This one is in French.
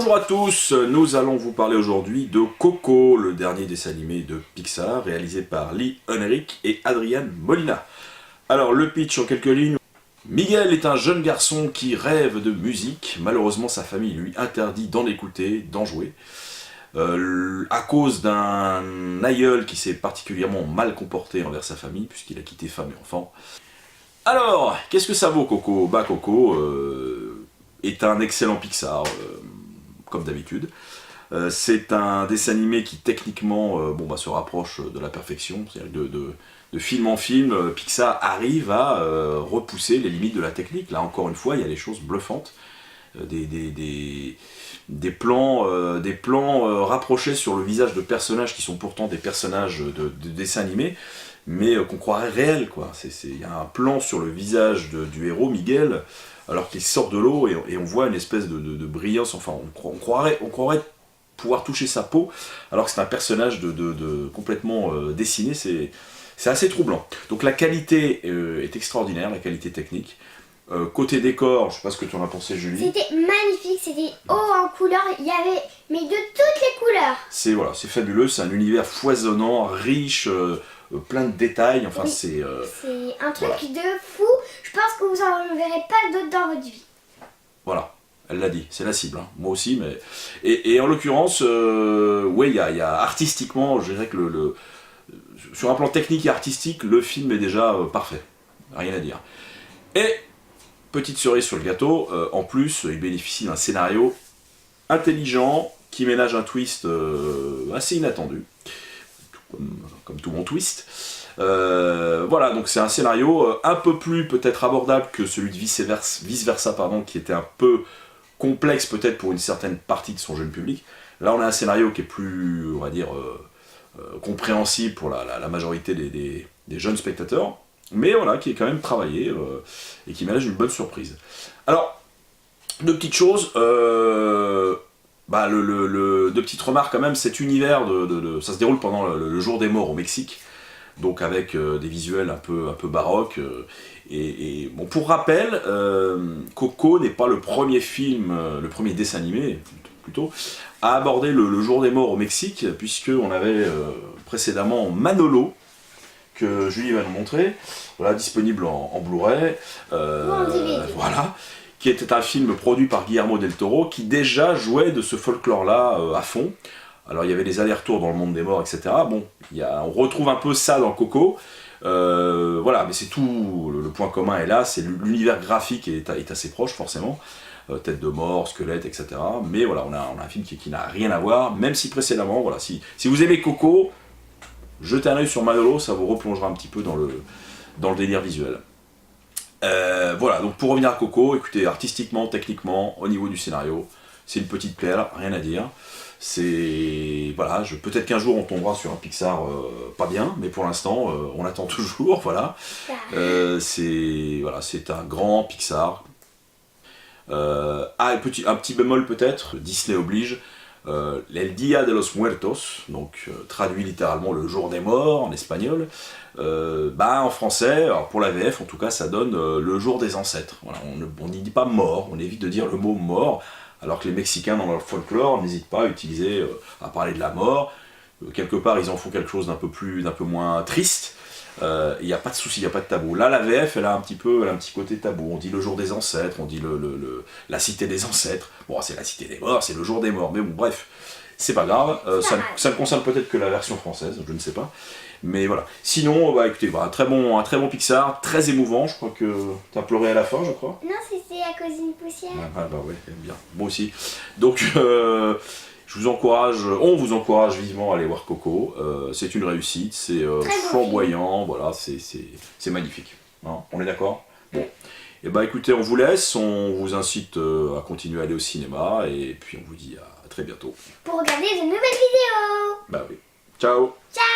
Bonjour à tous, nous allons vous parler aujourd'hui de Coco, le dernier dessin animé de Pixar, réalisé par Lee Unrich et Adrian Molina. Alors le pitch en quelques lignes. Miguel est un jeune garçon qui rêve de musique. Malheureusement sa famille lui interdit d'en écouter, d'en jouer. À cause d'un aïeul qui s'est particulièrement mal comporté envers sa famille, puisqu'il a quitté femme et enfant. Alors, qu'est-ce que ça vaut Coco? Bah Coco est un excellent Pixar, comme d'habitude. C'est un dessin animé qui techniquement se rapproche de la perfection, c'est-à-dire de film en film, Pixar arrive à repousser les limites de la technique. Là encore une fois, il y a des choses bluffantes, des plans rapprochés sur le visage de personnages qui sont pourtant des personnages de dessins animés, mais qu'on croirait réels, quoi. Il y a un plan sur le visage du héros, Miguel, alors qu'il sort de l'eau et on voit une espèce de brillance, enfin on croirait pouvoir toucher sa peau, alors que c'est un personnage complètement dessiné, c'est assez troublant. Donc la qualité est extraordinaire, la qualité technique. Côté décor, je sais pas ce que tu en as pensé, Julie. C'était magnifique, c'était haut en couleurs, il y avait mais de toutes les couleurs. C'est fabuleux, c'est un univers foisonnant, riche, plein de détails, enfin oui, c'est un truc de fou, je pense que vous en verrez pas d'autres dans votre vie. Voilà, elle l'a dit, c'est la cible, hein. Moi aussi, mais... Et en l'occurrence, ouais, il y a artistiquement, je dirais que sur un plan technique et artistique, le film est déjà parfait, rien à dire. Et, petite cerise sur le gâteau, en plus, il bénéficie d'un scénario intelligent, qui ménage un twist assez inattendu, comme tout bon twist. Voilà, donc c'est un scénario un peu plus peut-être abordable que celui de Vice Versa, qui était un peu complexe peut-être pour une certaine partie de son jeune public. Là on a un scénario qui est plus, on va dire, compréhensible pour la majorité des jeunes spectateurs, mais voilà, qui est quand même travaillé et qui ménage une bonne surprise. Alors, deux petites choses, deux petites remarques quand même, cet univers, ça se déroule pendant le jour des morts au Mexique, donc avec des visuels un peu baroques, et bon, pour rappel, Coco n'est pas le premier film, le premier dessin animé, plutôt, à aborder le jour des morts au Mexique, puisqu'on avait précédemment Manolo, que Julie va nous montrer, voilà, disponible en Blu-ray, voilà, qui était un film produit par Guillermo del Toro, qui déjà jouait de ce folklore-là à fond. Alors il y avait des allers-retours dans le monde des morts, etc. Bon, on retrouve un peu ça dans Coco, voilà, mais c'est tout, le point commun est là, c'est l'univers graphique est assez proche forcément, tête de mort, squelette, etc. Mais voilà, on a un film qui n'a rien à voir, même si précédemment, voilà, si vous aimez Coco, jetez un œil sur Manolo, ça vous replongera un petit peu dans le délire visuel. Voilà, donc pour revenir à Coco, écoutez, artistiquement, techniquement, au niveau du scénario, c'est une petite perle, rien à dire. Voilà, peut-être qu'un jour on tombera sur un Pixar pas bien, mais pour l'instant on attend toujours, voilà. C'est un grand Pixar. Un petit bémol peut-être, Disney oblige, El Día de los Muertos, donc traduit littéralement le jour des morts en espagnol, en français, alors pour la VF en tout cas, ça donne le jour des ancêtres. Voilà, on n'y dit pas mort, on évite de dire le mot mort, alors que les Mexicains dans leur folklore n'hésitent pas à utiliser, à parler de la mort. Quelque part ils en font quelque chose d'un peu moins triste. Il n'y a pas de souci, il n'y a pas de tabou. Là, la VF, elle a un petit côté tabou. On dit le jour des ancêtres, on dit la cité des ancêtres. Bon, c'est la cité des morts, c'est le jour des morts. Mais bon, bref, c'est pas grave. Ça ne concerne peut-être que la version française, je ne sais pas. Mais voilà. Sinon, écoutez, un très bon Pixar, très émouvant. Je crois que tu as pleuré à la fin, je crois. Non, c'était à cause d'une poussière. Ouais, bien. Moi aussi. Donc, on vous encourage vivement à aller voir Coco, c'est une réussite, c'est flamboyant, voilà, c'est magnifique, hein, on est d'accord? Bon, et écoutez, on vous laisse, on vous incite à continuer à aller au cinéma, et puis on vous dit à très bientôt. Pour regarder de nouvelles vidéos. Oui, ciao. Ciao.